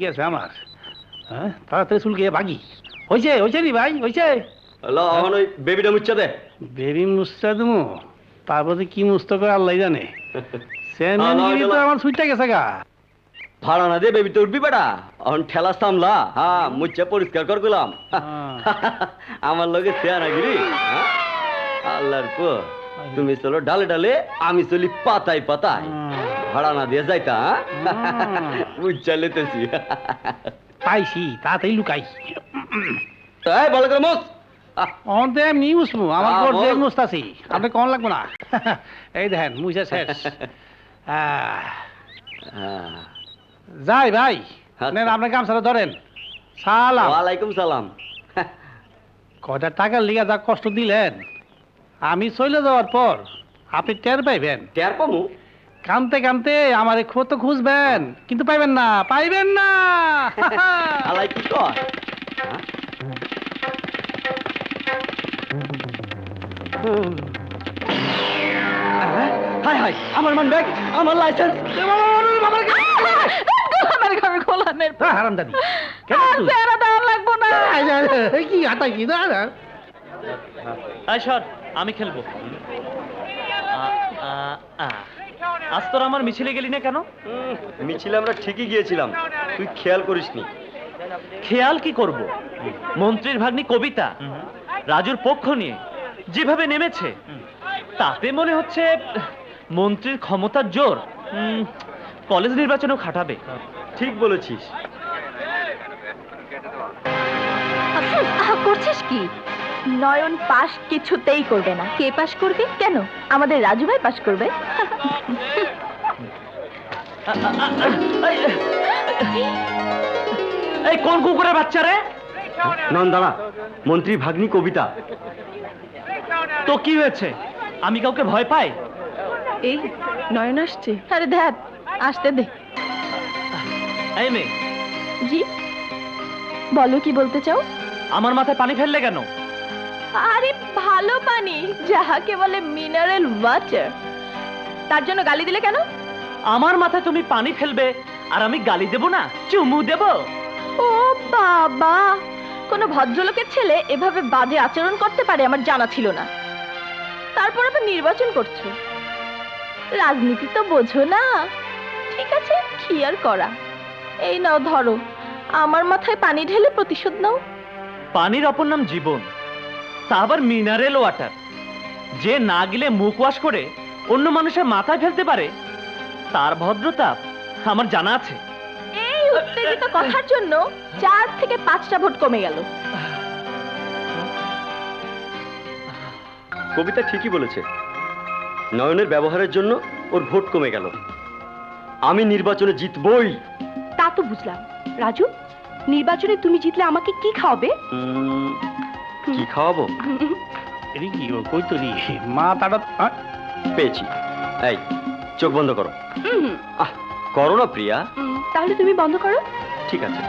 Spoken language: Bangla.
ঠিক আছে আমার। হ্যাঁ তাড়াতাড়ি চুল গিয়ে বাগি হয়েছে হয়েছে নি ভাই হয়েছে। এখন ওই বেবিটা মুচ্ছা দে। বেবি মুস্তা দেবো তারপরে কি মুস্ত করে আল্লাহ জানে। চেয়ারম্যানগিরি তো আমার ছুটটা গেছে গা। ভাড়া না দিয়ে বেবি তো উঠবি বেটা। এখন ঠেলা সামলা হ্যাঁ মুচ্ছা পরিষ্কার কর গেলাম। আমার লগে চেয়ারাগিরি আল্লাহর পো। তুমি চলো ডালে ডালে আমি চলি পাতায় পাতায়। ভাড়া না দিয়ে যাইতা মুচ্ছা লেতেছি। পাইছি তাড়াতাড়ি লুকাই। তাই ভালো করে মোস। অন্তে এমনি মুসবো আমার ঘর যে মুস্ত আছি আপনি কম লাগবো না। এই দেখেন মুছে শেষ। যাই ভাই নেন আপনার গামছাটা ধরেন। সালাম। ওয়ালাইকুম সালাম। কয়টা টাকার লিগা যা কষ্ট দিলেন আমি চলে যাওয়ার পর আপনি টের পাইবেন। টের পামু? কানতে কানতে আমার ক্ষত খুঁজবেন কিন্তু পাইবেন না পাইবেন না। আলাই কি কর? হাই হাই আমার মান ব্যাগ আমার লাইসেন্স হারাম দাদি কি হাতাই কি আমি খেলবো। আজ তোর আমার মিছিলে গেলি না কেন? মিছিলে আমরা ঠিকই গিয়েছিলাম, তুই খেয়াল করিসনি। খেয়াল কি করব? মন্ত্রীর ভাগ্নি কবিতা রাজুর পক্ষ নিয়ে যেভাবে নেমেছে তাতে মনে হচ্ছে মন্ত্রীর ক্ষমতার জোর কলেজ নির্বাচনেও খাটাবে। ঠিক বলেছিস। করছিস কি? নয়ন পাস কিছুতেই করবে না। কে পাস করবে? কেন আমাদের রাজু ভাই পাস করবে। এই কোন কুকুরের বাচ্চা রে? নন্দানা মন্ত্রী ভাগ্নি কবিতা। তো কি হয়েছে? আমি কাউকে ভয় পাই? এই নয়ন আসছে। আরে ধ্যাত আসতে দে। এই মেয়ে, জি বলো কি বলতে চাও? আমার মাথায় পানি ফেললে কেন? আরে ভালো পানি যাহাকে বলে মিনারেল ওয়াটার, তার জন্য গালি দিলে কেন? আমার মাথায় তুমি পানি ফেলবে আর আমি গালি দেব না, চুমু দেব? ও বাবা, কোন ভদ্রলোকের ছেলে এভাবে বাজে আচরণ করতে পারে আমার জানা ছিল না। তারপর আবার নির্বাচন করছো, রাজনীতি তো বোঝো না। ঠিক আছে কি আর করা, এই নাও ধরো, আমার মাথায় পানি ঢেলে প্রতিশোধ নাও। পানির অপর নাম জীবন, তা আবার মিনারেল ওয়াটার। যে না গেলে মুখ ওয়াশ করে অন্য মানুষের মাথায় ফেলতে পারে তার ভদ্রতা আমার জানা আছে। এই উত্তেজিত কথার জন্য 4 থেকে 5টা ভোট কমে গেল। কবিতা ঠিকই বলেছে, নয়নের ব্যবহারের জন্য ওর ভোট কমে গেল। আমি নির্বাচনে জিতবই। তা তো বুঝলাম। রাজু, নির্বাচনে তুমি জিতলে আমাকে কি খাওয়াবে? কি খাওয়াবো? এরি কি কই তো নি মা তাড়া পেয়েছি। এই চোখ বন্ধ করো। করো না প্রিয়া। তাহলে তুমি বন্ধ করো। ঠিক আছে।